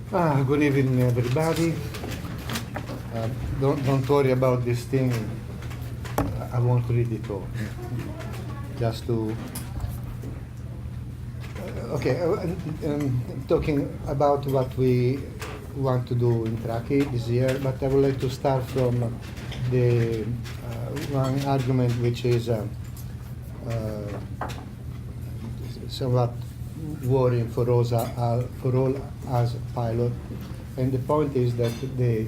Good evening, everybody. Don't worry about this thing. I won't read it all. Just to. Okay, talking about what we want to do in Truckee this year, but I would like to start from the one argument which is somewhat worrying for all as pilot, and the point is that the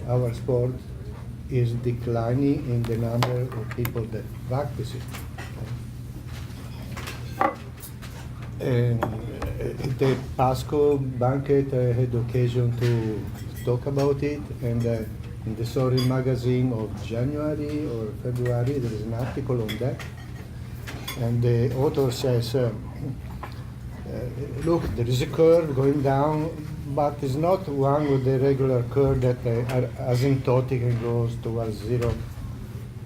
our sport, is declining in the number of people that practice it. And at the Pasco banquet, I had occasion to talk about it, and in the Soaring magazine of January or February, there is an article on that. And the author says, look, there is a curve going down, but it's not one with the regular curve that are asymptotic and goes towards zero.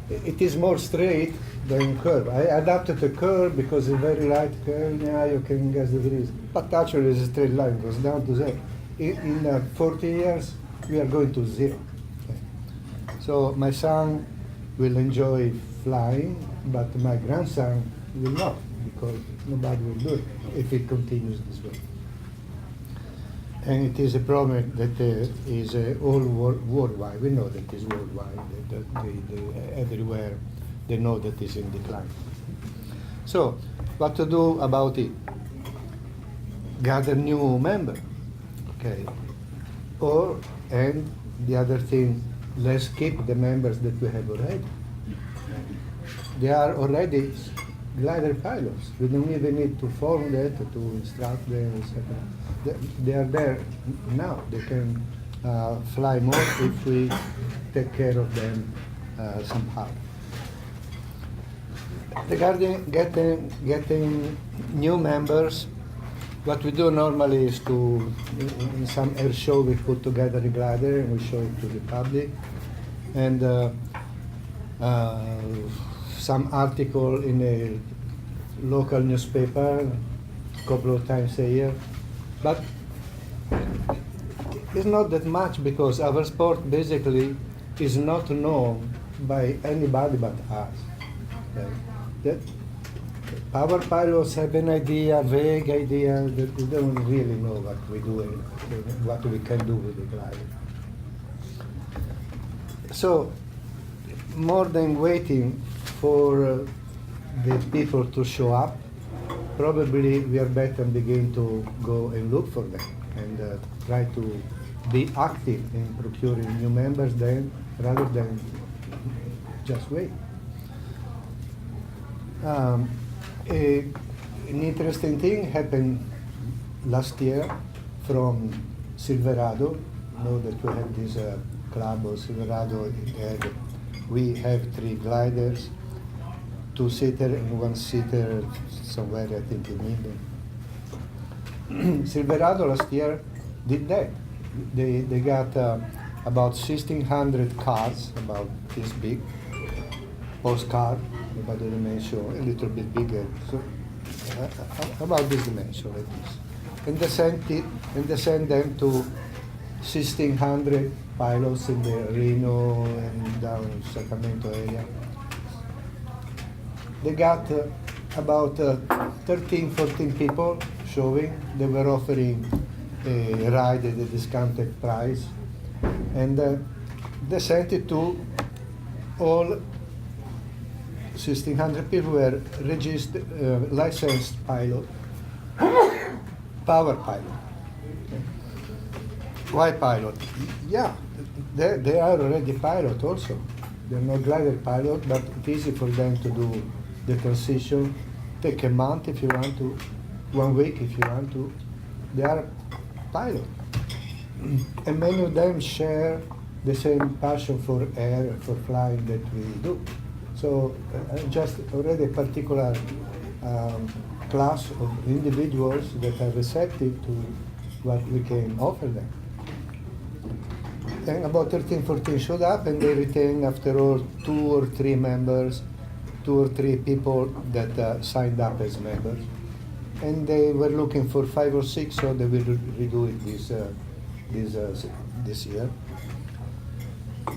It is more straight than curve. I adapted the curve because it's a very light curve, yeah, you can guess the degrees. But actually it's a straight line, it goes down to zero. In 40 years, we are going to zero. Okay. So my son will enjoy flying, but my grandson will not, because nobody will do it if it continues this way. And it is a problem that is all worldwide. We know that it is worldwide. Everywhere they know that it's in decline. So, what to do about it? Gather new members, okay? And the other thing, let's keep the members that we have already. They are already glider pilots. We don't even need to form that, to instruct them, etc. They are there now. They can fly more if we take care of them somehow. Regarding getting new members, what we do normally is to, in some air show, we put together a glider and we show it to the public. And some article in a local newspaper a couple of times a year. But it's not that much, because our sport basically is not known by anybody but us. Okay? That power pilots have an idea, vague idea, that we don't really know what we do and what we can do with the glider. So, more than waiting for the people to show up, probably we are better begin to go and look for them and try to be active in procuring new members rather than just wait. An interesting thing happened last year from Silverado. You know that we have this club of Silverado. We have 3 gliders, 2-seater and 1-seater somewhere, I think, in England. Silverado last year did that. They got about 1,600 cards, about this big, postcard, about the dimension, a little bit bigger, so about this dimension like this. And they sent them to 1,600 pilots in the Reno and down Sacramento area. They got about 13, 14 people showing. They were offering a ride at a discounted price. And they sent it to all 1,600 people who were registered, licensed pilot, power pilot. Okay. Why pilot? Yeah, they are already pilot also. They're not glider pilot, but it's easy for them to do the transition. Take a month if you want to, 1 week if you want to. They are pilot. And many of them share the same passion for air, for flying that we do. So just already a particular class of individuals that are receptive to what we can offer them. And about 13, 14 showed up, and they retained, after all, 2 or 3 members, 2 or 3 people that signed up as members. and they were looking for 5 or 6, so they will redo it this year.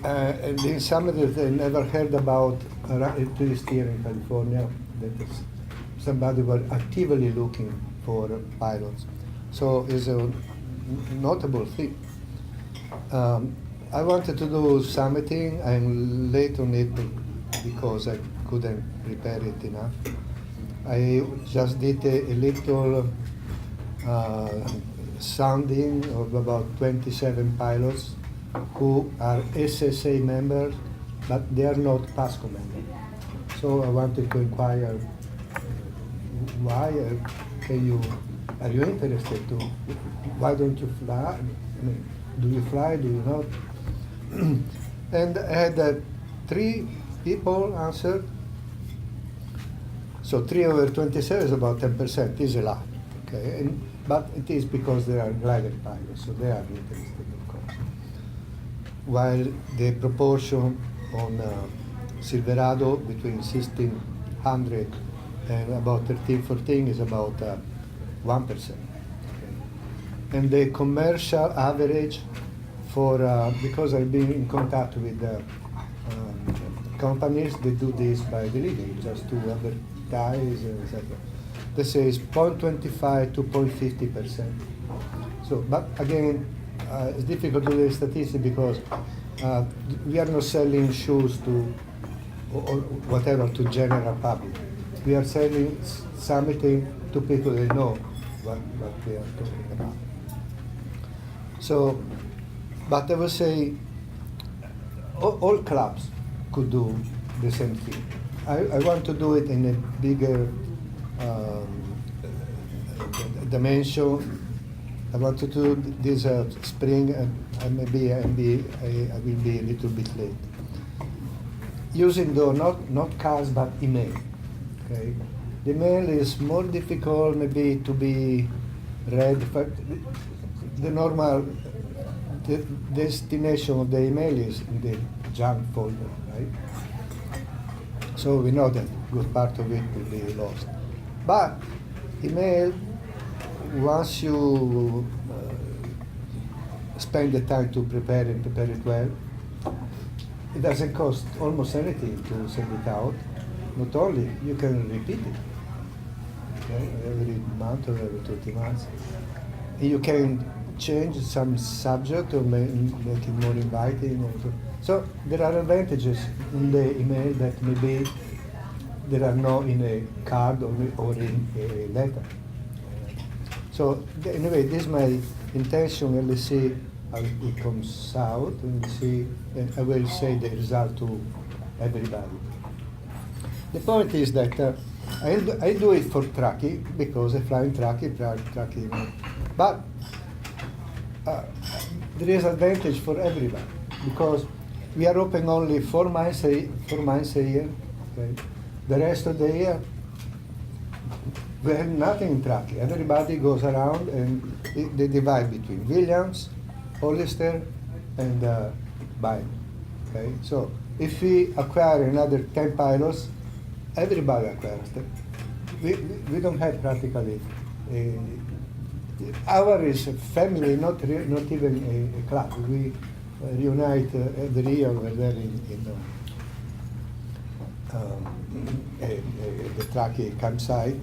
And in some of it, I never heard about, at least here in California, that somebody was actively looking for pilots. So it's a notable thing. I wanted to do summiting. I'm late on it because I couldn't prepare it enough. I just did a little sounding of about 27 pilots who are SSA members, but they are not PASCO members. So I wanted to inquire why are you interested to, why don't you fly? I mean, do you fly, do you not? And I had 3 people answered. So 3 over 27 is about 10%, is a lot, okay? But it is because they are glider pilots, so they are interested, of course. While the proportion on Silverado between 1600 and about 1314 is about 1%. Okay? And the commercial average for, because I've been in contact with companies that do this by the living, just to advertise, etc. They say it's 0.25 to 0.50%. So, but again, it's difficult to do the statistics because we are not selling shoes to or whatever to general public. We are selling something to people that know what we are talking about. So, but I would say all clubs could do the same thing. I want to do it in a bigger dimension. I want to do this spring, and maybe I will be a little bit late. Using though not cars but email. Okay, the email is more difficult maybe to be read, but the normal destination of the email is in the junk folder, right? So we know that a good part of it will be lost. But email, once you spend the time to prepare and prepare it well, it doesn't cost almost anything to send it out. Not only, you can repeat it, okay, every month or every 20 months. You can change some subject or make it more inviting. So there are advantages in the email that maybe there are no in a card or in a letter. So anyway, this is my intention. Let's see how it comes out, and see. And I will say the result to everybody. The point is that I do it for Truckee because I fly in Truckee, but there is advantage for everybody because we are open only 4 months a year. Okay? The rest of the year, we have nothing in Truckee. Everybody goes around and they divide between Williams, Hollister, and Biden. Okay, so if we acquire another 10 pilots, everybody acquires them. We don't have practically our is a family, not even a club. We reunite every year. We're there in the Truckee campsite,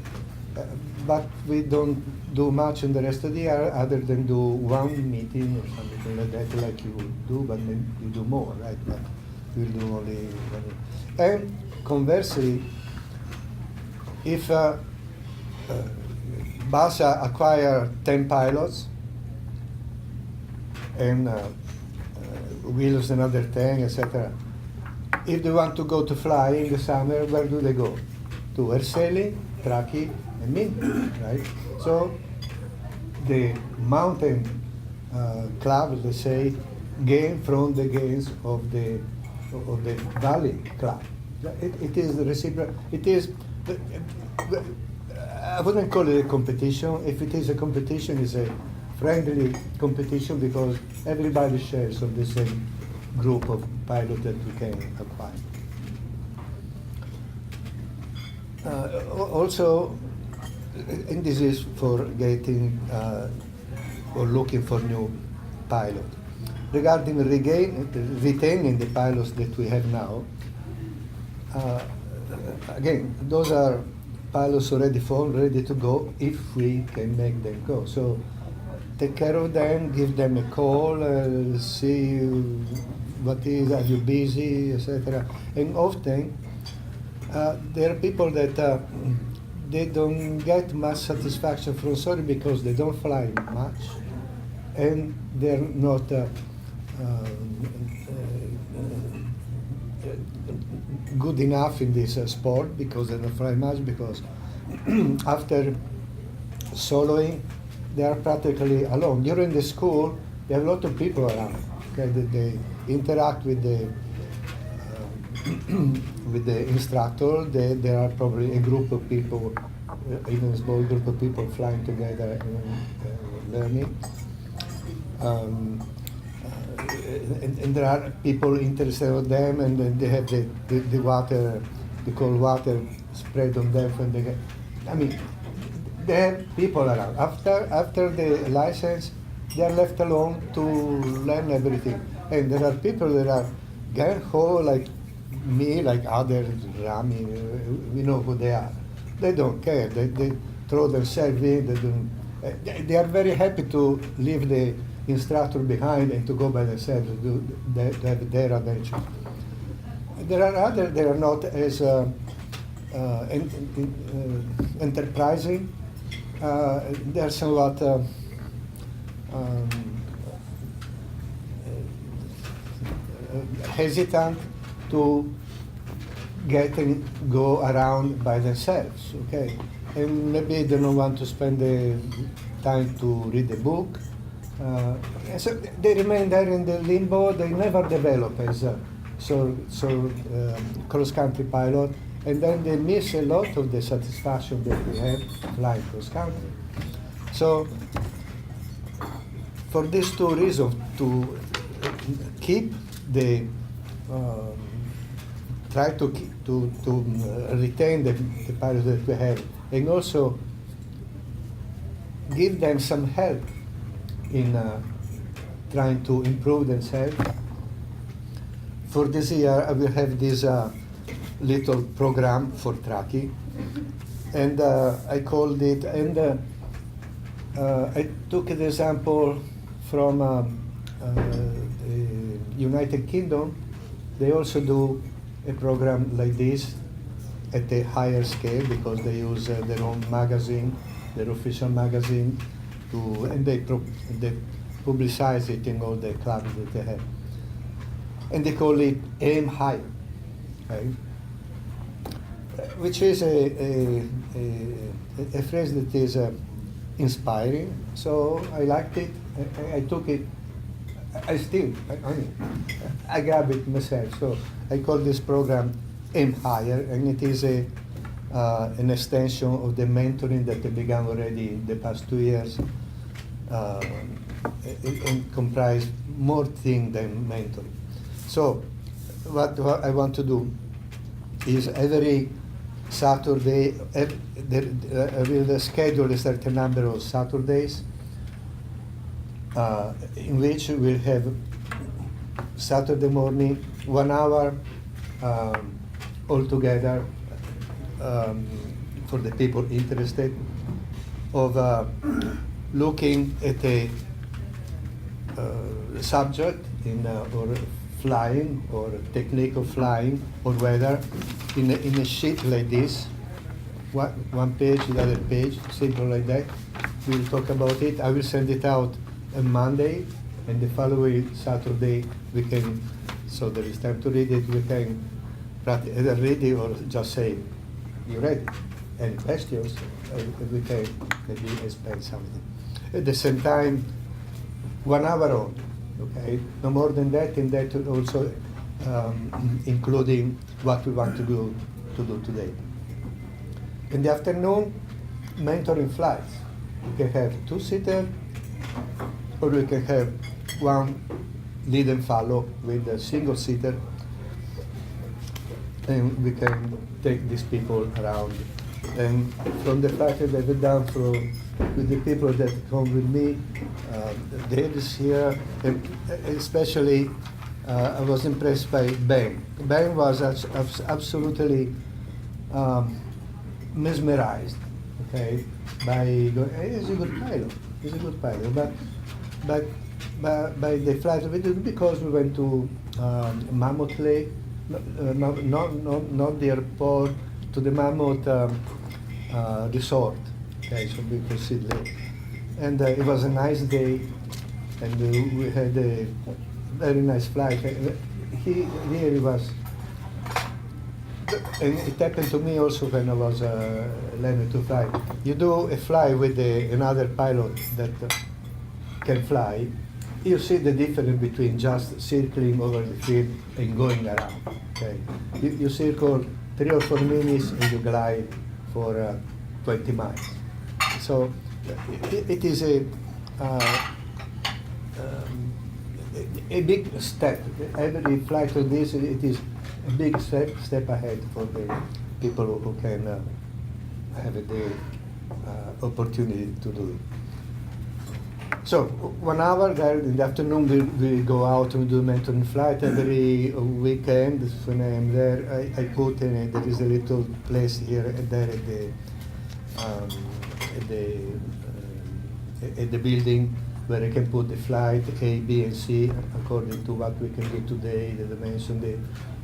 but we don't do much in the rest of the year other than do one meeting or something like that, like you do, but then you do more, right? But we'll do only one. And conversely, if BASA acquire 10 pilots and Williams another 10, etc. If they want to go to fly in the summer, where do they go? To Erceli, Truckee, and me, right? So the mountain club, let's say, gain from the gains of the valley club. It is the reciprocal. It is. I wouldn't call it a competition. If it is a competition, it's a friendly competition because everybody shares of the same group of pilots that we can acquire. Also, and this is for getting or looking for new pilot. Regarding retaining the pilots that we have now, again, those are pilots already formed, ready to go if we can make them go. So take care of them, give them a call, see what is, are you busy, etc. And often there are people that they don't get much satisfaction from soaring because they don't fly much and they're not good enough in this sport because they don't fly much, because after soloing they are practically alone. During the school they have a lot of people around, okay, that they interact with the with the instructor. There are probably a group of people, even a small group of people flying together and learning. And there are people interested in them, and then they have the water, the cold water spread on them when they get. I mean, they have people around. After the license, they are left alone to learn everything. And there are people that are gung-ho like me, like others, Rami, we know who they are. They don't care. They throw themselves in. They are very happy to leave the instructor behind and to go by themselves to have their adventure. There are others that are not as enterprising. They are somewhat hesitant to get and go around by themselves, okay? And maybe they don't want to spend the time to read a book. And so they remain there in the limbo. They never develop as a cross-country pilot, and then they miss a lot of the satisfaction that we have flying cross-country. So for these two reasons, to keep the try to retain the pilots that we have, and also give them some help in trying to improve themselves. For this year, I will have this little program for Truckee, and I called it, and I took an example from the United Kingdom. They also do a program like this at a higher scale because they use their own magazine, their official magazine, and they publicize it in all the clubs that they have. And they call it Aim Higher, okay? Which is a phrase that is inspiring. So I liked it. I took it. I grabbed it myself. So I call this program Aim Higher, and it is an extension of the mentoring that I began already in the past 2 years. It comprised more things than mentoring. So what I want to do is every Saturday, I will schedule a certain number of Saturdays in which we'll have Saturday morning, 1 hour all together for the people interested of looking at a subject in or flying or technique of flying or weather in a sheet like this, one page, the other page, simple like that. We'll talk about it. I will send it out on Monday, and the following Saturday we can, so there is time to read it, we can either read it or just say, you read it. Any questions, we can maybe explain something. At the same time, 1 hour on, okay? No more than that, and that also including what we want to do today. In the afternoon, mentoring flights. We can have 2-seater, or we can have one lead and follow with a single-seater, and we can take these people around And from the flight that I went down through with the people that come with me, they this here, and especially I was impressed by Ben. Ben was absolutely mesmerized, okay, by going, he's a good pilot, but by the flight we did because we went to Mammoth Lake, not the airport, to the Mammoth resort, okay, so we could see the lake. And it was a nice day, and we had a very nice flight. He really was, and it happened to me also when I was learning to fly. You do a fly with another pilot that can fly, you see the difference between just circling over the field and going around. Okay, you circle 3 or 4 minutes and you glide for 20 miles. So it is a big step. Every flight of this, it is a big step ahead for the people who can have the opportunity to do it. So 1 hour there in the afternoon, we go out and do mentoring flight every weekend. When I am there, I put in there is a little place here and there at the building where I can put the flight A, B, and C according to what we can do today, the dimension,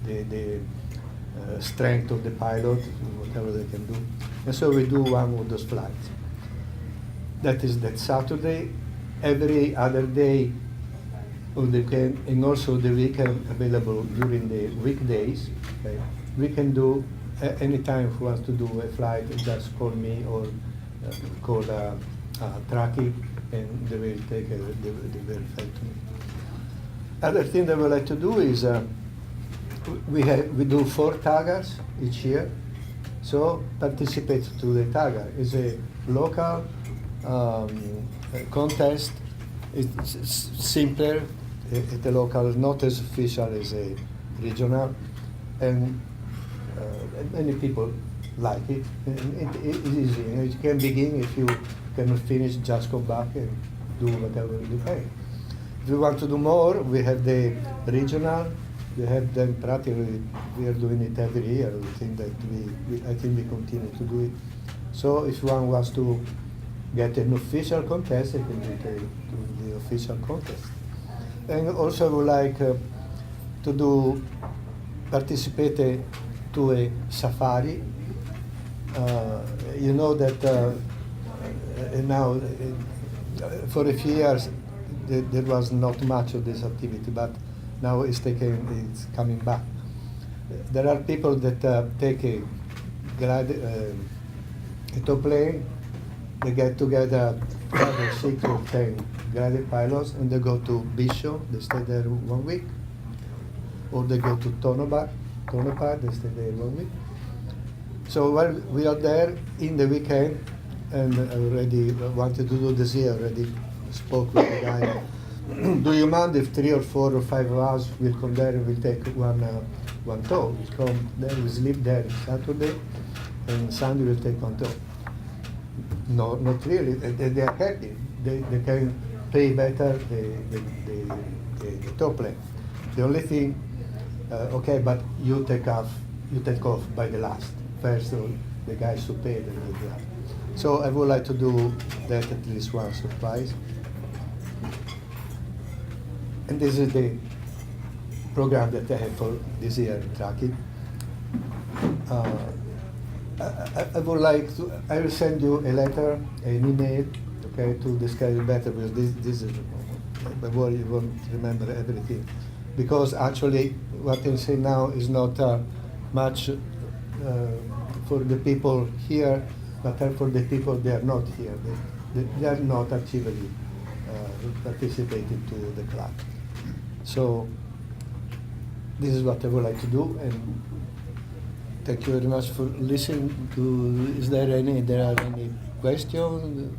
the strength of the pilot, whatever they can do. And so we do one of those flights. That is that Saturday. Every other day of the weekend, and also the weekend available during the weekdays. Okay? We can do anytime if we want to do a flight, just call me or call Truckee, and they will take the verify to me. Other thing that we like to do is we do 4 taggers each year. So participate to the tagger. It's a local contest. It's simpler at the local, not as official as a regional, and many people like it. And it is easy. You can begin. If you cannot finish, just come back and do whatever you can. If you want to do more, we have the regional. We have them practically. We are doing it every year. We think that I think we continue to do it. So if one wants to get an official contest, they can do the official contest. And also I would like to participate to a safari. You know that now for a few years there was not much of this activity, but now it's coming back. There are people that take a tow plane. They get together 5 or 6 or 10 guided pilots, and they go to Bishop. They stay there 1 week, or they go to Tonopah. They stay there 1 week. So while we are there in the weekend, and I already wanted to do this year. Already spoke with the guy. Do you mind if 3 or 4 or 5 of us will come there and we'll take one tow? We come there, we sleep there Saturday, and Sunday we'll take one tow. No, not really. They are happy. They can pay better the tow plane. The only thing, okay, but you take off by the last. First, the guys who pay the last. So I would like to do that at least once or twice. And this is the program that I have for this year in Truckee. I would like to, I will send you a letter, an email, okay, to describe it better, because this is, I worry you won't remember everything. Because actually what I'm saying now is not much for the people here, but for the people that are not here. They are not actively participating to the club. So this is what I would like to do, and thank you very much for listening to. Is there any questions?